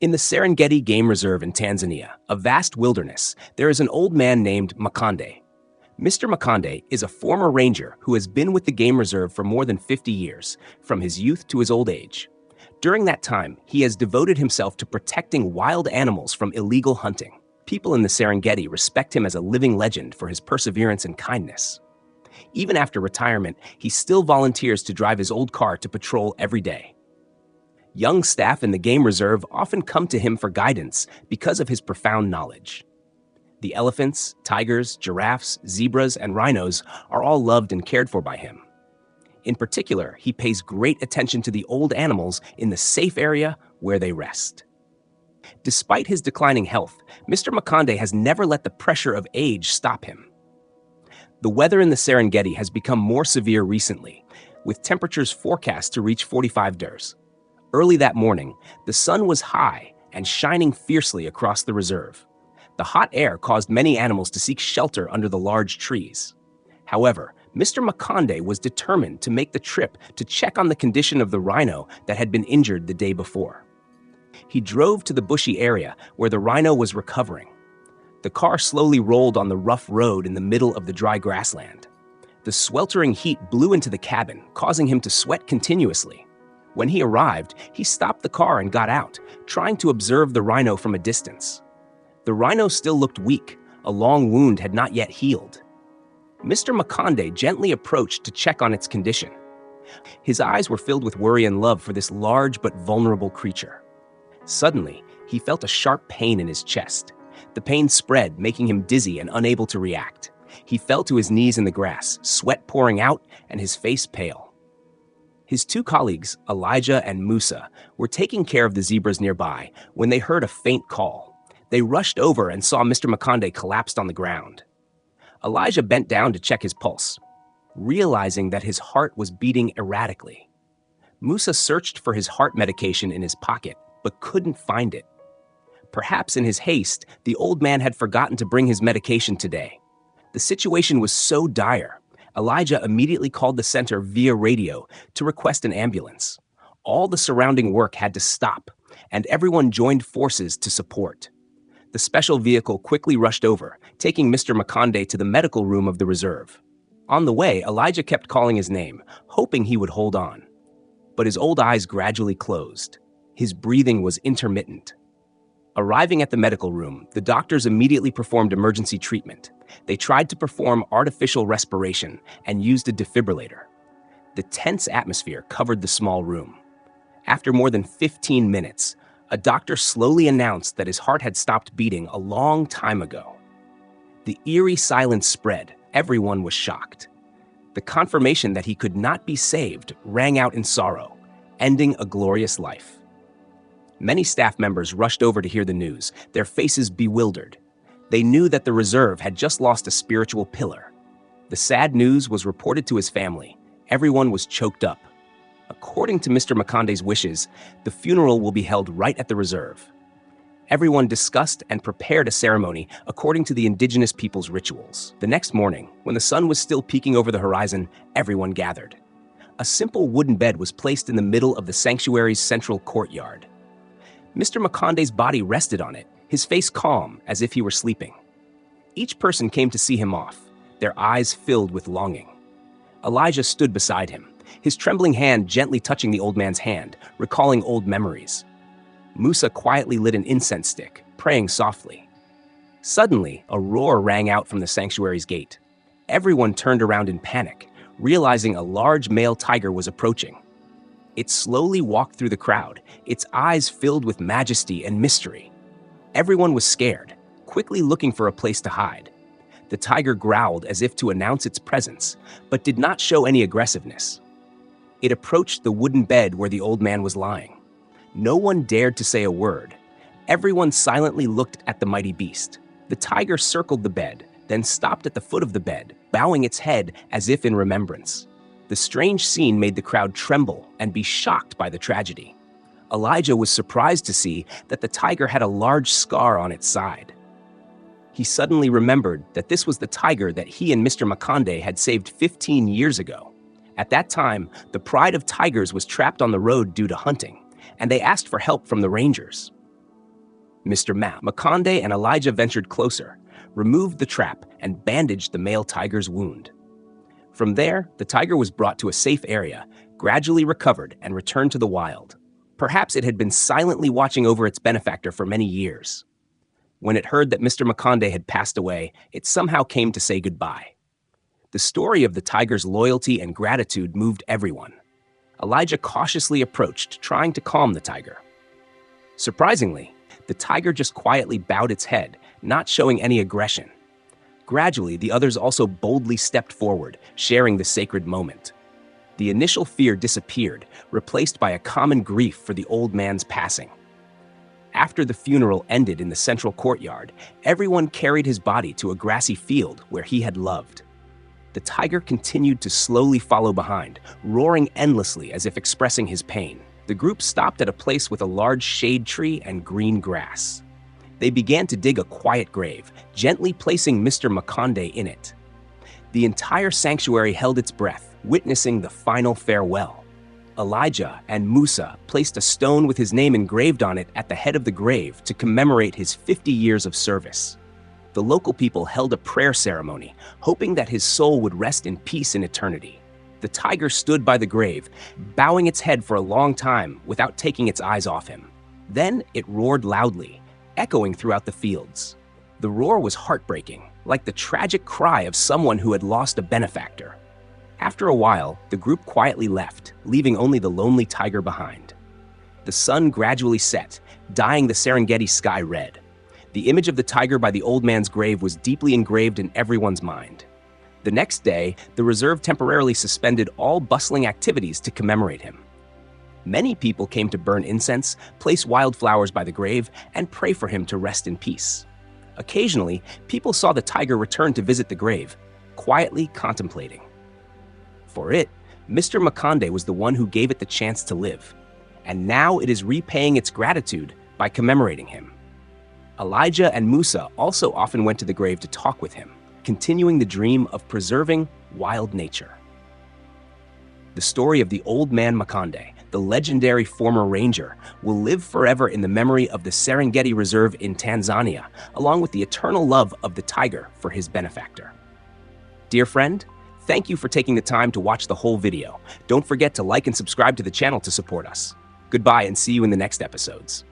In the Serengeti Game Reserve in Tanzania, a vast wilderness, there is an old man named Makonde. Mr. Makonde is a former ranger who has been with the game reserve for more than 50 years, from his youth to his old age. During that time, he has devoted himself to protecting wild animals from illegal hunting. People in the Serengeti respect him as a living legend for his perseverance and kindness. Even after retirement, he still volunteers to drive his old car to patrol every day. Young staff in the game reserve often come to him for guidance because of his profound knowledge. The elephants, tigers, giraffes, zebras, and rhinos are all loved and cared for by him. In particular, he pays great attention to the old animals in the safe area where they rest. Despite his declining health, Mr. Makonde has never let the pressure of age stop him. The weather in the Serengeti has become more severe recently, with temperatures forecast to reach 45 degrees. Early that morning, the sun was high and shining fiercely across the reserve. The hot air caused many animals to seek shelter under the large trees. However, Mr. Makonde was determined to make the trip to check on the condition of the rhino that had been injured the day before. He drove to the bushy area where the rhino was recovering. The car slowly rolled on the rough road in the middle of the dry grassland. The sweltering heat blew into the cabin, causing him to sweat continuously. When he arrived, he stopped the car and got out, trying to observe the rhino from a distance. The rhino still looked weak. A long wound had not yet healed. Mr. Makonde gently approached to check on its condition. His eyes were filled with worry and love for this large but vulnerable creature. Suddenly, he felt a sharp pain in his chest. The pain spread, making him dizzy and unable to react. He fell to his knees in the grass, sweat pouring out and his face pale. His two colleagues, Elijah and Musa, were taking care of the zebras nearby when they heard a faint call. They rushed over and saw Mr. Makonde collapsed on the ground. Elijah bent down to check his pulse, realizing that his heart was beating erratically. Musa searched for his heart medication in his pocket, but couldn't find it. Perhaps in his haste, the old man had forgotten to bring his medication today. The situation was so dire. Elijah immediately called the center via radio to request an ambulance. All the surrounding work had to stop, and everyone joined forces to support. The special vehicle quickly rushed over, taking Mr. Makonde to the medical room of the reserve. On the way, Elijah kept calling his name, hoping he would hold on. But his old eyes gradually closed. His breathing was intermittent. Arriving at the medical room, the doctors immediately performed emergency treatment. They tried to perform artificial respiration and used a defibrillator. The tense atmosphere covered the small room. After more than 15 minutes, a doctor slowly announced that his heart had stopped beating a long time ago. The eerie silence spread. Everyone was shocked. The confirmation that he could not be saved rang out in sorrow, ending a glorious life. Many staff members rushed over to hear the news, their faces bewildered. They knew that the reserve had just lost a spiritual pillar. The sad news was reported to his family. Everyone was choked up. According to Mr. Makonde's wishes, the funeral will be held right at the reserve. Everyone discussed and prepared a ceremony according to the indigenous people's rituals. The next morning, when the sun was still peeking over the horizon, everyone gathered. A simple wooden bed was placed in the middle of the sanctuary's central courtyard. Mr. Makonde's body rested on it, his face calm as if he were sleeping. Each person came to see him off, their eyes filled with longing. Elijah stood beside him, his trembling hand gently touching the old man's hand, recalling old memories. Musa quietly lit an incense stick, praying softly. Suddenly, a roar rang out from the sanctuary's gate. Everyone turned around in panic, realizing a large male tiger was approaching. It slowly walked through the crowd, its eyes filled with majesty and mystery. Everyone was scared, quickly looking for a place to hide. The tiger growled as if to announce its presence, but did not show any aggressiveness. It approached the wooden bed where the old man was lying. No one dared to say a word. Everyone silently looked at the mighty beast. The tiger circled the bed, then stopped at the foot of the bed, bowing its head as if in remembrance. The strange scene made the crowd tremble and be shocked by the tragedy. Elijah was surprised to see that the tiger had a large scar on its side. He suddenly remembered that this was the tiger that he and Mr. Makonde had saved 15 years ago. At that time, the pride of tigers was trapped on the road due to hunting, and they asked for help from the rangers. Makonde and Elijah ventured closer, removed the trap, and bandaged the male tiger's wound. From there, the tiger was brought to a safe area, gradually recovered, and returned to the wild. Perhaps it had been silently watching over its benefactor for many years. When it heard that Mr. Makonde had passed away, it somehow came to say goodbye. The story of the tiger's loyalty and gratitude moved everyone. Elijah cautiously approached, trying to calm the tiger. Surprisingly, the tiger just quietly bowed its head, not showing any aggression. Gradually, the others also boldly stepped forward, sharing the sacred moment. The initial fear disappeared, replaced by a common grief for the old man's passing. After the funeral ended in the central courtyard, everyone carried his body to a grassy field where he had loved. The tiger continued to slowly follow behind, roaring endlessly as if expressing his pain. The group stopped at a place with a large shade tree and green grass. They began to dig a quiet grave, gently placing Mr. Makonde in it. The entire sanctuary held its breath, witnessing the final farewell. Elijah and Musa placed a stone with his name engraved on it at the head of the grave to commemorate his 50 years of service. The local people held a prayer ceremony, hoping that his soul would rest in peace in eternity. The tiger stood by the grave, bowing its head for a long time without taking its eyes off him. Then it roared loudly, echoing throughout the fields. The roar was heartbreaking, like the tragic cry of someone who had lost a benefactor. After a while, the group quietly left, leaving only the lonely tiger behind. The sun gradually set, dyeing the Serengeti sky red. The image of the tiger by the old man's grave was deeply engraved in everyone's mind. The next day, the reserve temporarily suspended all bustling activities to commemorate him. Many people came to burn incense, place wildflowers by the grave, and pray for him to rest in peace. Occasionally, people saw the tiger return to visit the grave, quietly contemplating. For it, Mr. Makonde was the one who gave it the chance to live, and now it is repaying its gratitude by commemorating him. Elijah and Musa also often went to the grave to talk with him, continuing the dream of preserving wild nature. The story of the old man Makonde, the legendary former ranger, will live forever in the memory of the Serengeti Reserve in Tanzania, along with the eternal love of the tiger for his benefactor. Dear friend, thank you for taking the time to watch the whole video. Don't forget to like and subscribe to the channel to support us. Goodbye and see you in the next episodes.